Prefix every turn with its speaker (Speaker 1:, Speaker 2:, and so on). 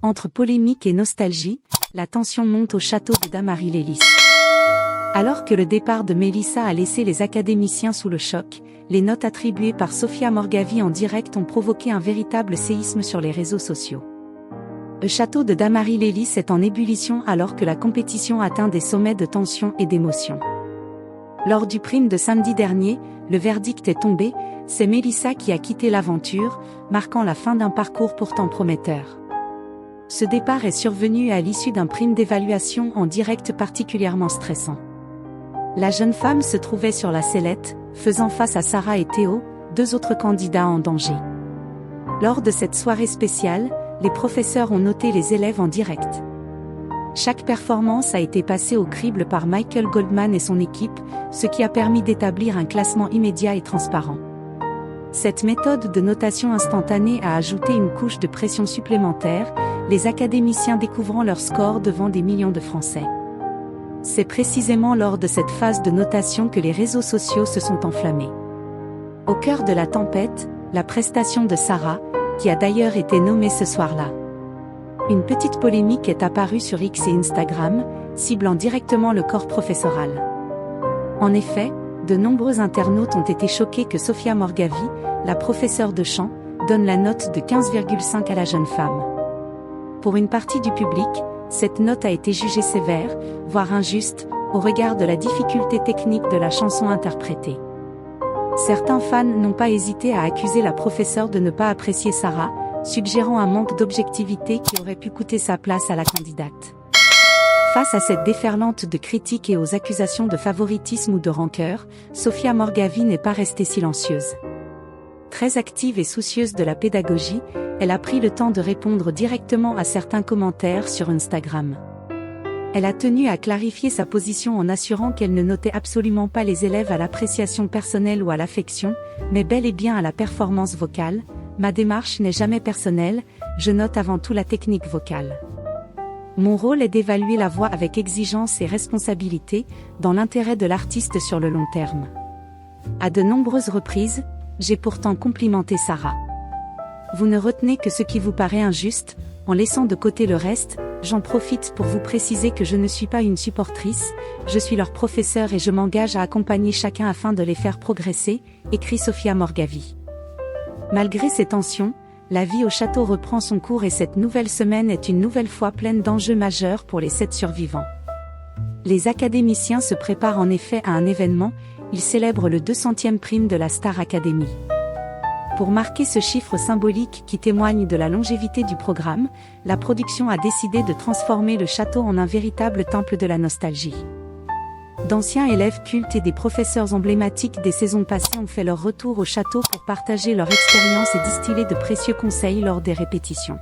Speaker 1: Entre polémique et nostalgie, la tension monte au château de Dammarie-les-Lys. Alors que le départ de Mélissa a laissé les académiciens sous le choc, les notes attribuées par Sophia Morgavi en direct ont provoqué un véritable séisme sur les réseaux sociaux. Le château de Dammarie-les-Lys est en ébullition alors que la compétition atteint des sommets de tension et d'émotion. Lors du prime de samedi dernier, le verdict est tombé, c'est Mélissa qui a quitté l'aventure, marquant la fin d'un parcours pourtant prometteur. Ce départ est survenu à l'issue d'un prime d'évaluation en direct particulièrement stressant. La jeune femme se trouvait sur la sellette, faisant face à Sarah et Théo, deux autres candidats en danger. Lors de cette soirée spéciale, les professeurs ont noté les élèves en direct. Chaque performance a été passée au crible par Michael Goldman et son équipe, ce qui a permis d'établir un classement immédiat et transparent. Cette méthode de notation instantanée a ajouté une couche de pression supplémentaire, les académiciens découvrant leur score devant des millions de Français. C'est précisément lors de cette phase de notation que les réseaux sociaux se sont enflammés. Au cœur de la tempête, la prestation de Sarah, qui a d'ailleurs été nommée ce soir-là. Une petite polémique est apparue sur X et Instagram, ciblant directement le corps professoral. En effet, de nombreux internautes ont été choqués que Sophia Morgavi, la professeure de chant, donne la note de 15,5 à la jeune femme. Pour une partie du public, cette note a été jugée sévère, voire injuste, au regard de la difficulté technique de la chanson interprétée. Certains fans n'ont pas hésité à accuser la professeure de ne pas apprécier Sarah, suggérant un manque d'objectivité qui aurait pu coûter sa place à la candidate. Face à cette déferlante de critiques et aux accusations de favoritisme ou de rancœur, Sophia Morgavi n'est pas restée silencieuse. Très active et soucieuse de la pédagogie, elle a pris le temps de répondre directement à certains commentaires sur Instagram. Elle a tenu à clarifier sa position en assurant qu'elle ne notait absolument pas les élèves à l'appréciation personnelle ou à l'affection, mais bel et bien à la performance vocale. Ma démarche n'est jamais personnelle, je note avant tout la technique vocale. Mon rôle est d'évaluer la voix avec exigence et responsabilité, dans l'intérêt de l'artiste sur le long terme. À de nombreuses reprises, j'ai pourtant complimenté Sarah. Vous ne retenez que ce qui vous paraît injuste, en laissant de côté le reste. J'en profite pour vous préciser que je ne suis pas une supportrice, je suis leur professeur et je m'engage à accompagner chacun afin de les faire progresser, écrit Sophia Morgavi. Malgré ces tensions, la vie au château reprend son cours et cette nouvelle semaine est une nouvelle fois pleine d'enjeux majeurs pour les 7 survivants. Les académiciens se préparent en effet à un événement, ils célèbrent le 200e prime de la Star Academy. Pour marquer ce chiffre symbolique qui témoigne de la longévité du programme, la production a décidé de transformer le château en un véritable temple de la nostalgie. D'anciens élèves cultes et des professeurs emblématiques des saisons passées ont fait leur retour au château pour partager leur expérience et distiller de précieux conseils lors des répétitions.